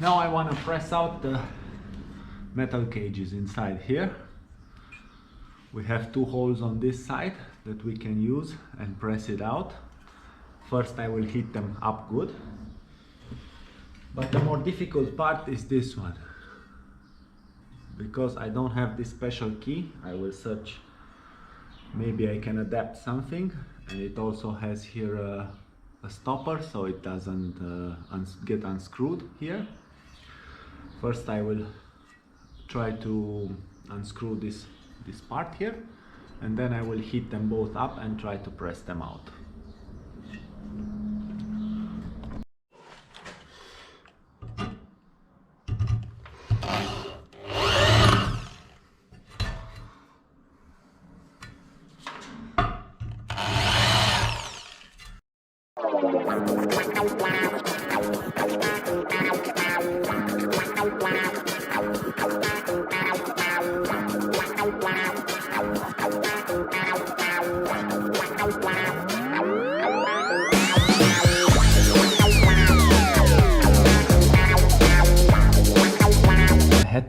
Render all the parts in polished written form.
Now I want to press out the metal cages inside here. We have 2 holes on this side that we can use and press it out. First I will heat them up good, but the more difficult part is this one. Because I don't have this special key, I will search, maybe I can adapt something, and it also has here a stopper so it doesn't get unscrewed here. First I will try to unscrew this part here, and then I will heat them both up and try to press them out.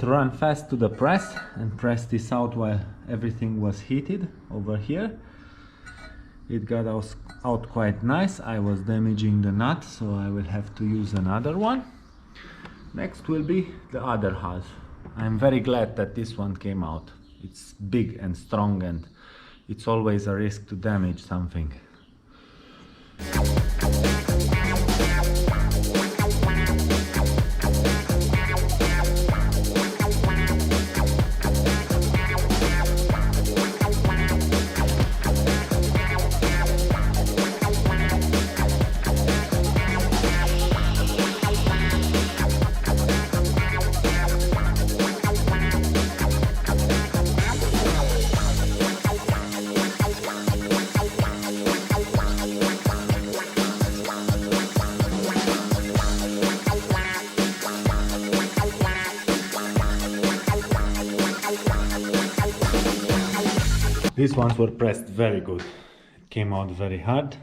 To run fast to the press and press this out while everything was heated over here. It got out quite nice. I was damaging the nut, so I will have to use another one. Next will be the other half. I'm very glad that this one came out. It's big and strong, and it's always a risk to damage something. These ones were pressed very good. It came out very hard,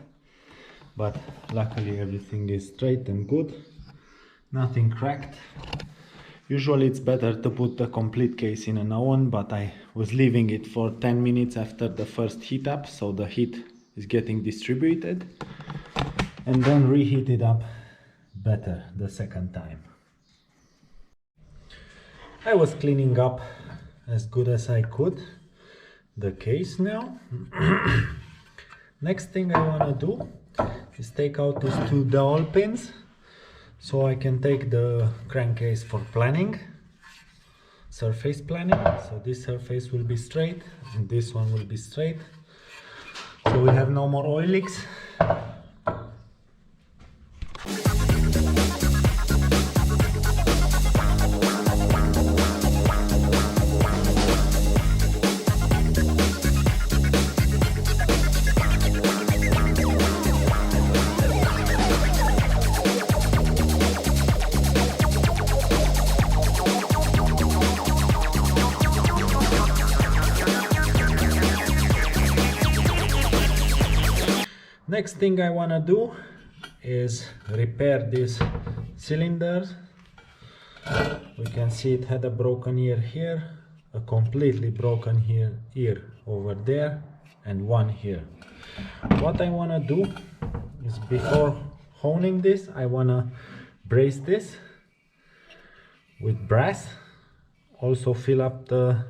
but luckily everything is straight and good. Nothing cracked. Usually it's better to put the complete case in an oven, but I was leaving it for 10 minutes after the first heat up, so the heat is getting distributed, and then reheat it up better the second time. I was cleaning up as good as I could the case now. Next thing I want to do is take out these 2 dowel pins so I can take the crankcase for planning, surface planning. So this surface will be straight and this one will be straight, so we have no more oil leaks. Next thing I want to do is repair this cylinder. We can see it had a broken ear here, a completely broken ear over there, and one here. What I want to do is, before honing this, I want to brace this with brass. Also fill up the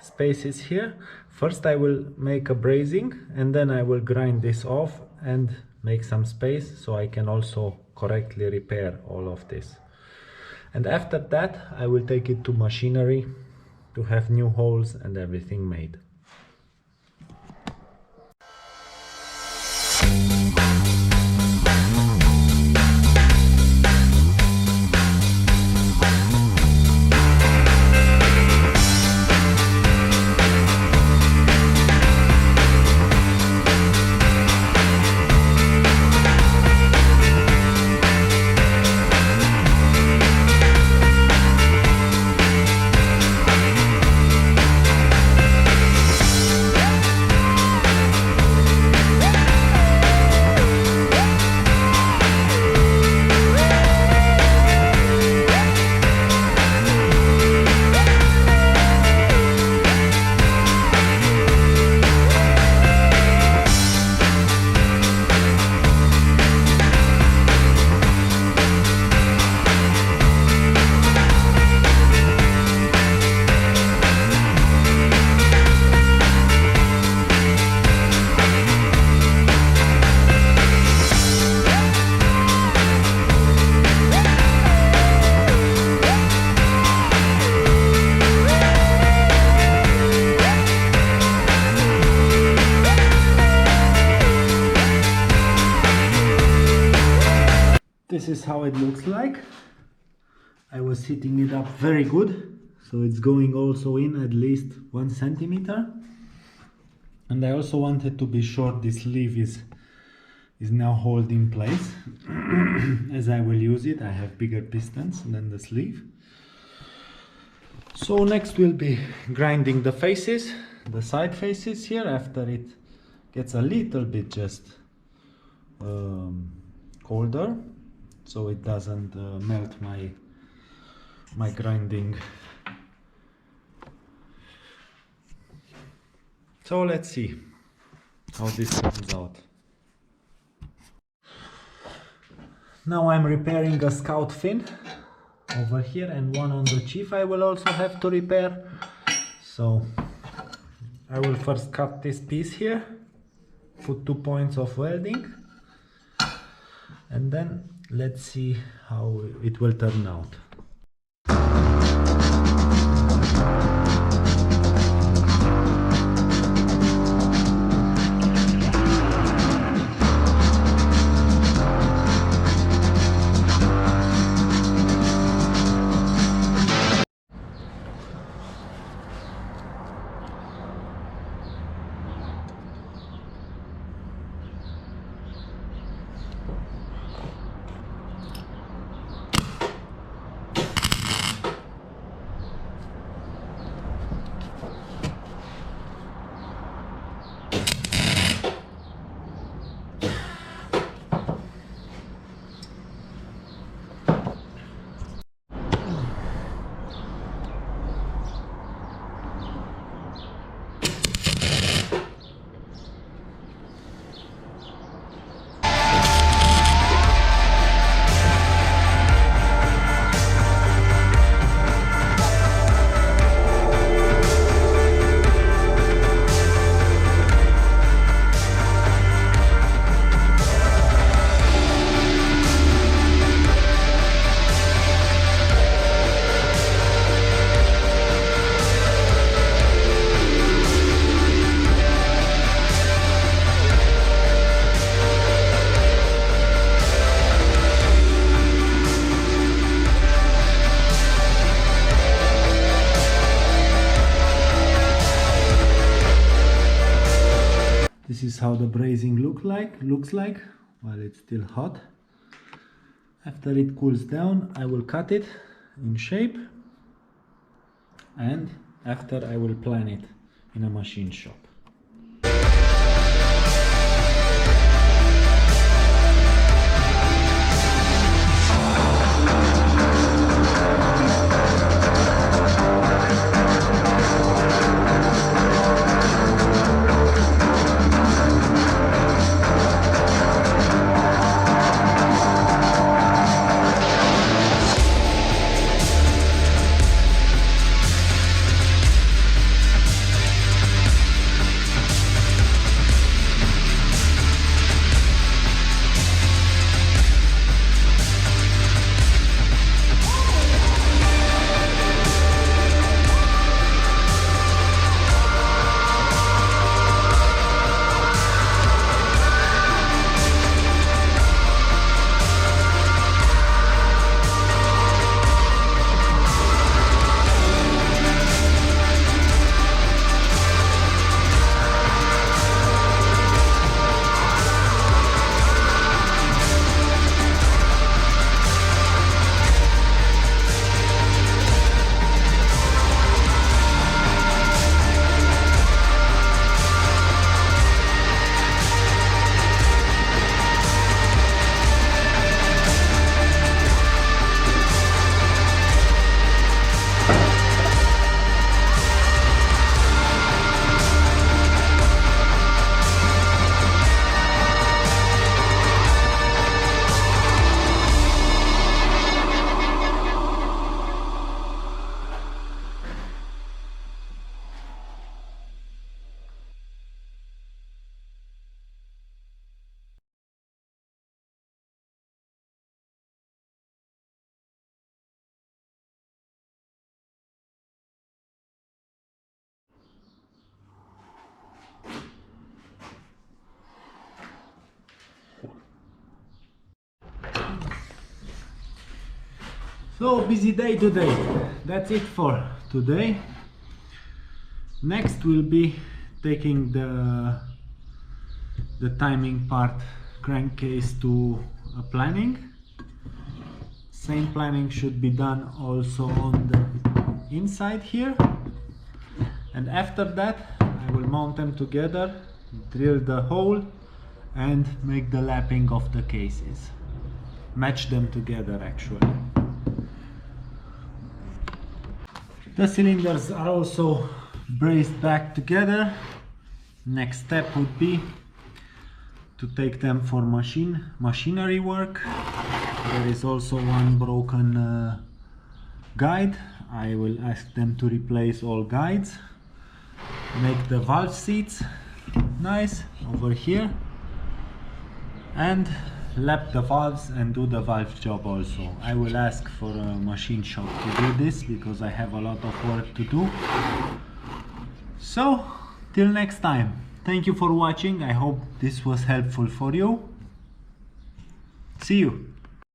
spaces here. First I will make a brazing, and then I will grind this off and make some space so I can also correctly repair all of this. And after that I will take it to machinery to have new holes and everything made. This is how it looks like. I was heating it up very good, so it's going also in at least 1 centimeter. And I also wanted to be sure this sleeve is now held in place. As I will use it, I have bigger pistons than the sleeve. So next we'll be grinding the faces, the side faces here, after it gets a little bit just colder, so it doesn't melt my grinding. So let's see how this comes out. Now I'm repairing a scout fin over here, and one on the Chief I will also have to repair. So I will first cut this piece here, put 2 points of welding, and then let's see how it will turn out. This is how the brazing looks like while it's still hot. After it cools down, I will cut it in shape, and after I will plan it in a machine shop. So busy day today. That's it for today. Next we'll be taking the timing part crankcase to a planning. Same planning should be done also on the inside here, and after that I will mount them together, drill the hole and make the lapping of the cases, match them together actually. The cylinders are also braced back together. Next step would be to take them for machinery work. There is also one broken guide. I will ask them to replace all guides. Make the valve seats nice over here and lap the valves and do the valve job also. I will ask for a machine shop to do this because I have a lot of work to do. So till next time, thank you for watching. I hope this was helpful for you. See you.